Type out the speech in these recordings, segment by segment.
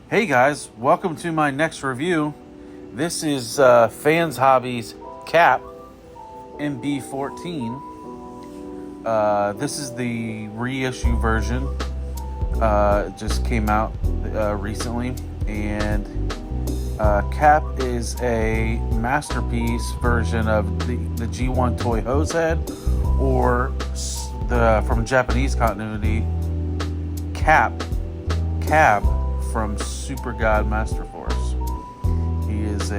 Hey guys, welcome to my next review. This is Fans Hobby's Kap MB-14. This is the reissue version. It just came out recently, and Kap is a masterpiece version of the G1 toy Hosehead, or from Japanese continuity, Cab from Super God Master Force. He is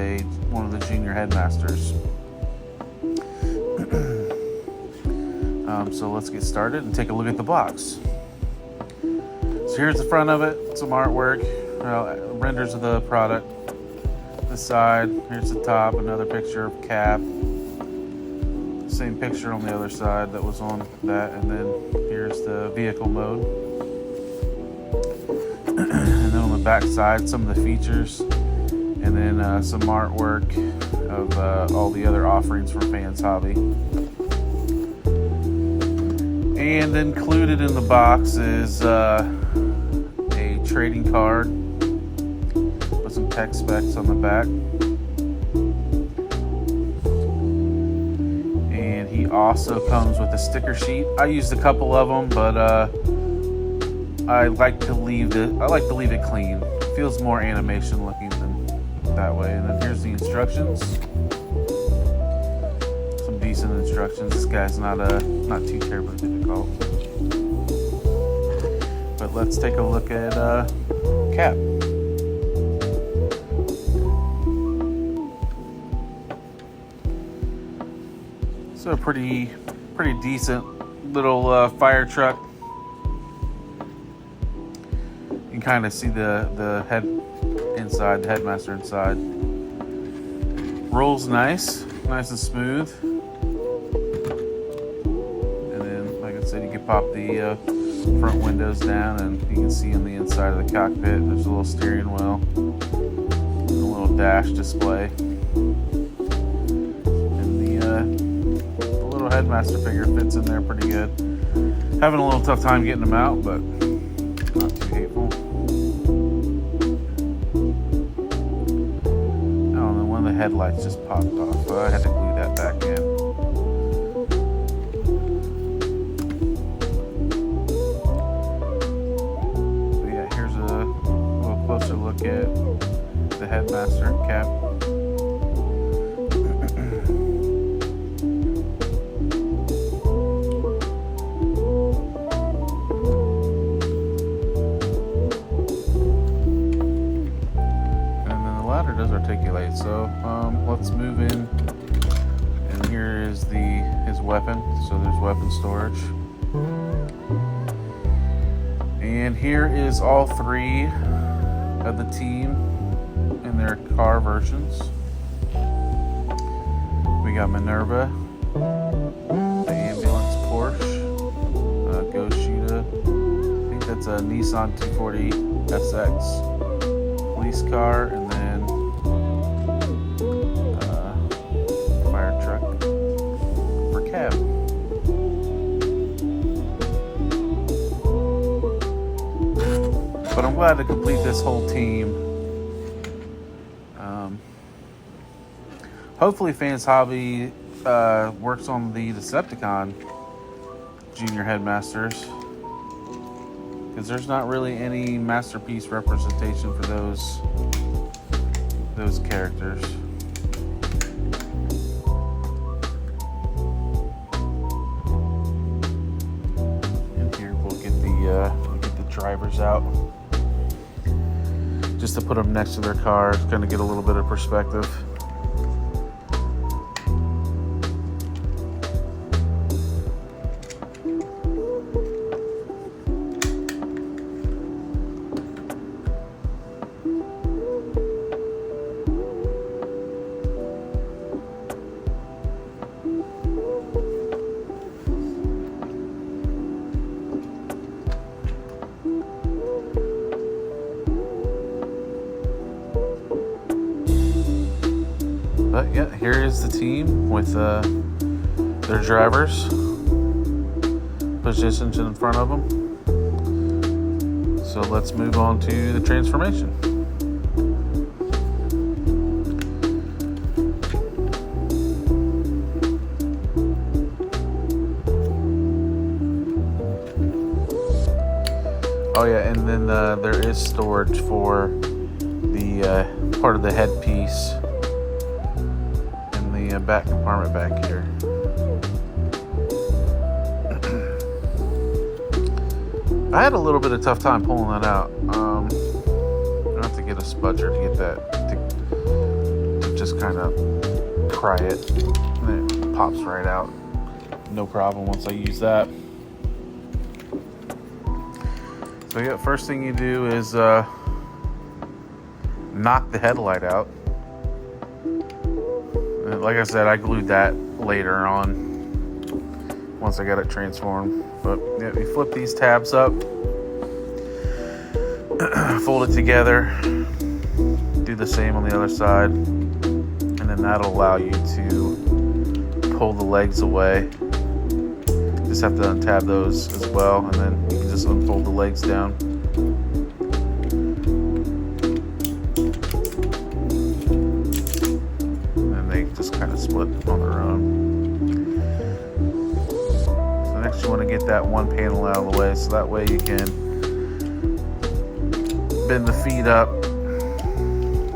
one of the junior headmasters. So let's get started and take a look at the box. So here's the front of it, some artwork, renders of the product. The side, here's the top, another picture of Kap. Same picture on the other side that was on that, and then here's the vehicle mode. And then on the back side, some of the features, and then some artwork of all the other offerings from Fans Hobby. And included in the box is a trading card with some tech specs on the back. And he also comes with a sticker sheet. I used a couple of them, but I like to leave it clean. It feels more animation looking than that way. And then here's the instructions. Some decent instructions. This guy's not too terribly difficult. But let's take a look at Kap. So a pretty decent little fire truck. You can kind of see the head inside, the headmaster inside. Rolls nice and smooth. And then, like I said, you can pop the front windows down, and you can see on the inside of the cockpit there's a little steering wheel, a little dash display, and the little headmaster figure fits in there pretty good. Having a little tough time getting them out, but not too hateful. Oh, and then one of the headlights just popped off, so I had to glue that back in. Closer look at the headmaster and Kap. And then the ladder does articulate, so let's move in. And here is his weapon, so there's weapon storage. And here is all three of the team in their car versions. We got Minerva, the ambulance Porsche, Ghost Shooter, I think that's a Nissan 240 SX, police car, and then fire truck for Kap. But I'm glad to complete this whole team. Hopefully Fans Hobby works on the Decepticon junior headmasters, because there's not really any masterpiece representation for those characters. And here we'll get the drivers out, just to put them next to their car, kind of get a little bit of perspective. But yeah, here is the team with their drivers positioned in front of them. So let's move on to the transformation. Oh yeah, and then there is storage for the part of the headpiece in the back compartment back here. I had a little bit of tough time pulling that out. I have to get a spudger to get that to just kind of pry it, and it pops right out. No problem once I use that. So yeah, first thing you do is knock the headlight out. And like I said, I glued that later on once I got it transformed. But yeah, you flip these tabs up, fold it together, do the same on the other side, and then that'll allow you to pull the legs away. Just have to untab those as well, and then you can just unfold the legs down. And they just kind of split on their own. So next you want to get that one panel out of the way, so that way you can bend the feet up,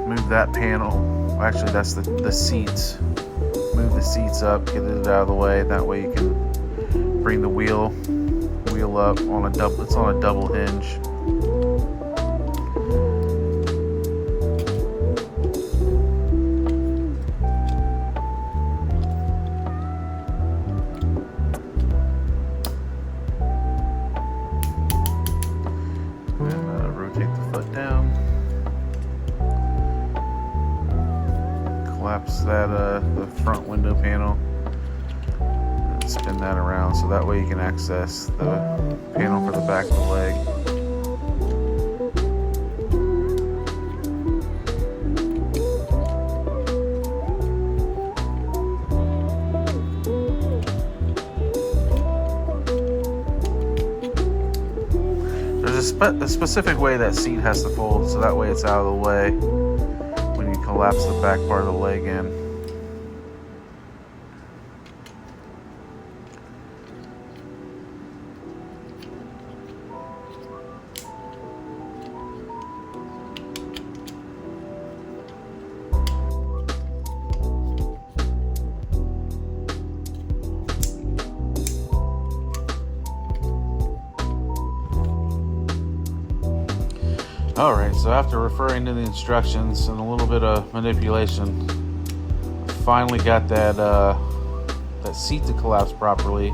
move that panel. Actually, that's the seats. Move the seats up, get it out of the way. That way you can bring the wheel up on a double. It's on a double hinge. And rotate the foot down. Collapse that the front window panel. Spin that around so that way you can access the panel for the back of the leg. There's a specific way that seat has to fold, so that way it's out of the way when you collapse the back part of the leg in. Alright, so after referring to the instructions and a little bit of manipulation, I finally got that seat to collapse properly.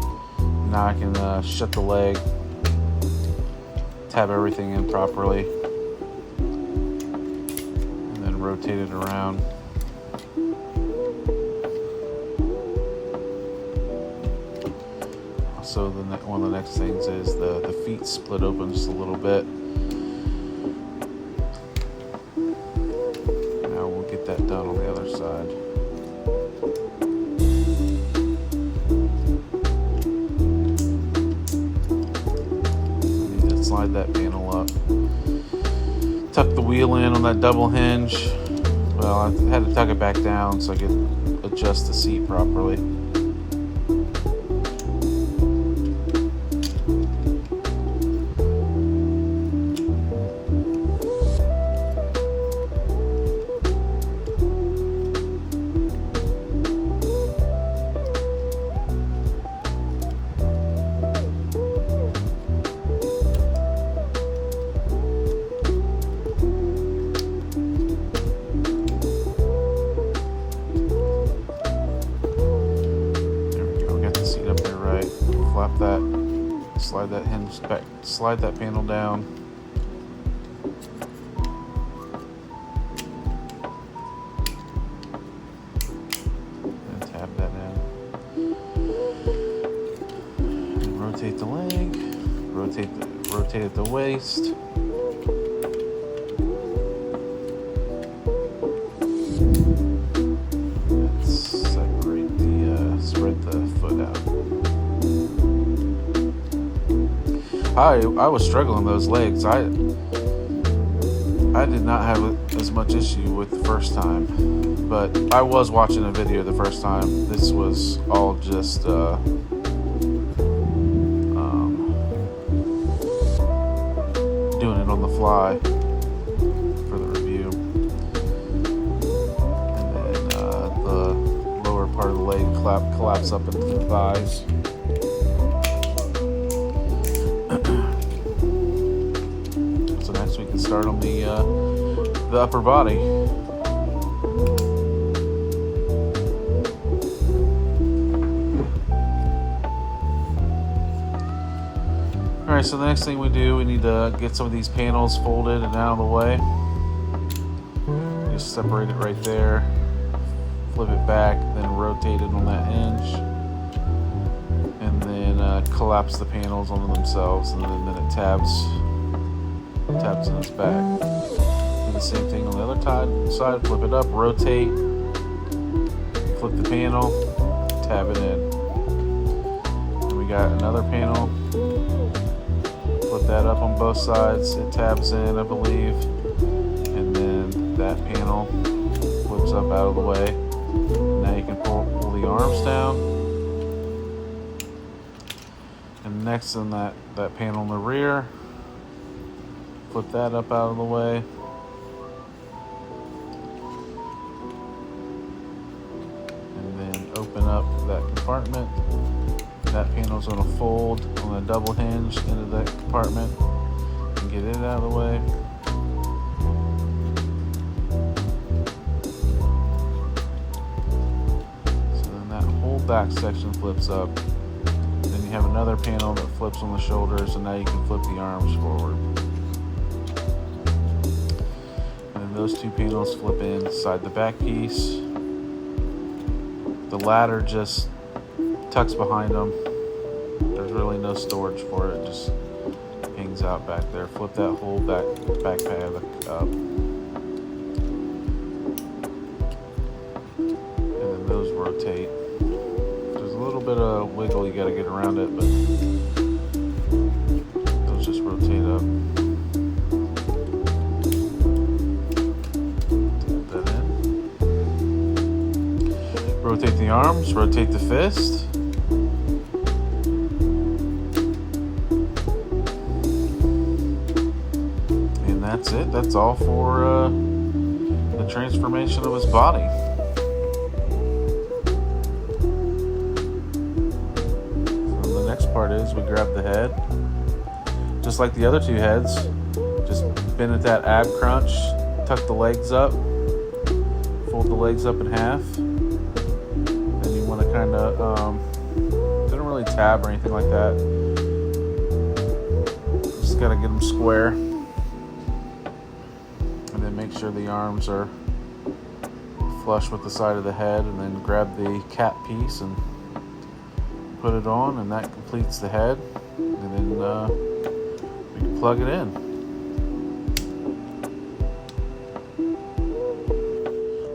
Now I can shut the leg, tab everything in properly, and then rotate it around. Also, one of the next things is the feet split open just a little bit. That done on the other side. Need to slide that panel up. Tuck the wheel in on that double hinge. Well, I had to tuck it back down so I could adjust the seat properly. Flap that, slide that hinge back, slide that panel down. And tab that in. And rotate the leg, rotate at the waist. Let's separate spread the foot out. I was struggling those legs. I did not have as much issue with the first time, but I was watching a video the first time. This was all just fly for the review. And then the lower part of the leg collapse up into the thighs. So next we can start on the upper body. Alright, so the next thing we do, we need to get some of these panels folded and out of the way. Just separate it right there, flip it back, then rotate it on that hinge, and then collapse the panels onto themselves, and then it tabs in its back. Do the same thing on the other side, flip it up, rotate, flip the panel, tab it in. And we got another panel. Flip that up on both sides, it tabs in, I believe, and then that panel flips up out of the way. Now you can pull the arms down, and next in that panel in the rear, flip that up out of the way, and then open up that compartment. That panel is going to fold on a double hinge into that compartment and get it out of the way. So then that whole back section flips up. Then you have another panel that flips on the shoulders, and now you can flip the arms forward. And then those two panels flip inside the back piece. The ladder just tucks behind them. There's really no storage for it, just hangs out back there. Flip that whole back pad up, and then those rotate. There's a little bit of wiggle you got to get around it, but those just rotate up. Tap that in. Rotate the arms, rotate the fist. That's it. That's all for the transformation of his body. So the next part is we grab the head, just like the other two heads. Just bend at that ab crunch, tuck the legs up, fold the legs up in half. Then you want to kind of don't really tab or anything like that. Just gotta get them square. Make sure the arms are flush with the side of the head, and then grab the cap piece and put it on, and that completes the head. And then we can plug it in.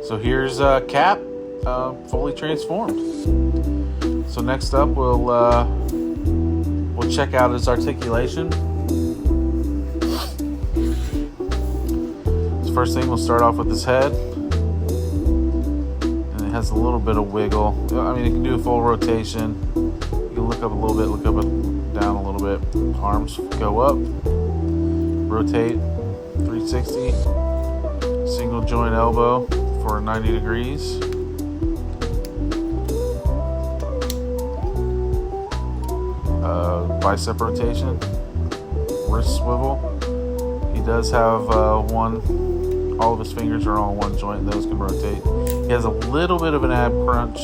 So here's Cap fully transformed. So next up we'll check out his articulation. First thing, we'll start off with his head, and it has a little bit of wiggle. I mean, it can do a full rotation. You can look up a little bit, look up and down a little bit. Arms go up, rotate 360, single joint elbow for 90 degrees. Bicep rotation, wrist swivel. He does have all of his fingers are on one joint, and those can rotate. He has a little bit of an ab crunch,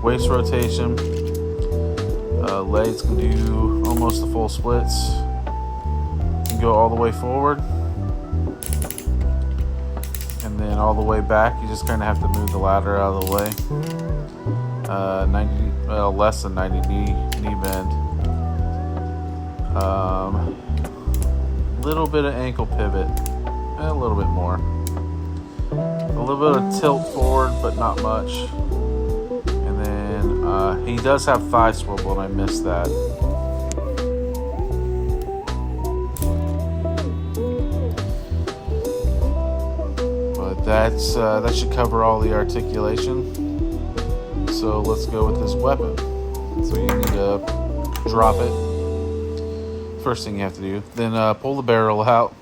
waist rotation. Legs can do almost the full splits. Can go all the way forward, and then all the way back. You just kind of have to move the ladder out of the way. Less than 90 knee bend. Little bit of ankle pivot, and a little bit more. A little bit of tilt forward, but not much. And then he does have thigh swivel, and I missed that. But that should cover all the articulation. So let's go with this weapon. So you need to drop it. First thing you have to do. Then pull the barrel out.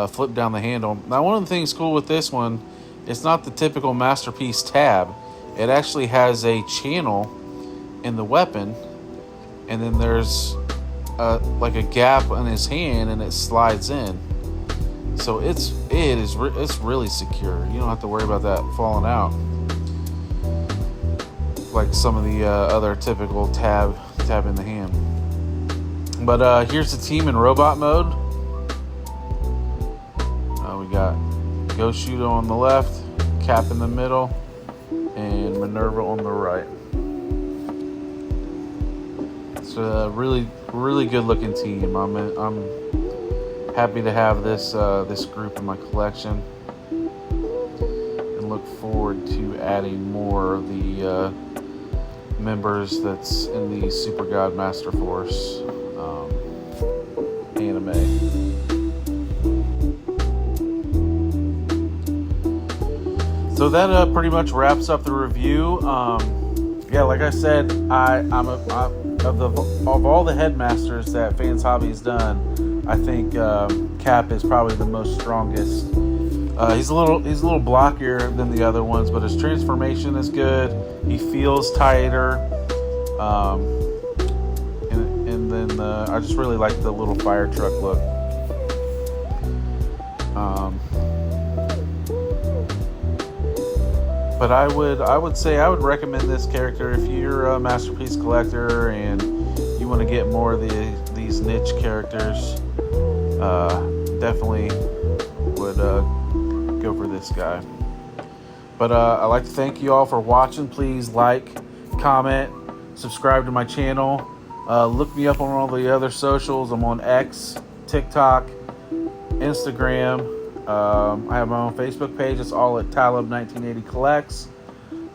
flip down the handle. Now, one of the things cool with this one, it's not the typical Masterpiece tab. It actually has a channel in the weapon, and then there's like a gap in his hand, and it slides in. So it's really secure. You don't have to worry about that falling out like some of the other typical tab in the hand. But here's the team in robot mode. We got Ghost Shooter on the left, Cap in the middle, and Minerva on the right. It's a really good looking team. I'm happy to have this group in my collection, and look forward to adding more of the members that's in the Super God Master Force anime. So that pretty much wraps up the review. Yeah, like I said, of all the headmasters that Fans Hobby has done, I think Cap is probably the most strongest. He's a little blockier than the other ones, but his transformation is good. He feels tighter, and then I just really like the little fire truck look. But I would say I would recommend this character if you're a Masterpiece collector and you want to get more of these niche characters. Definitely would go for this guy. But I'd like to thank you all for watching. Please like, comment, subscribe to my channel. Look me up on all the other socials. I'm on X, TikTok, Instagram. I have my own Facebook page. It's all at Talib1980 Collects.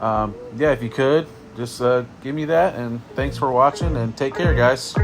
Yeah, if you could, just give me that. And thanks for watching, and take care, guys.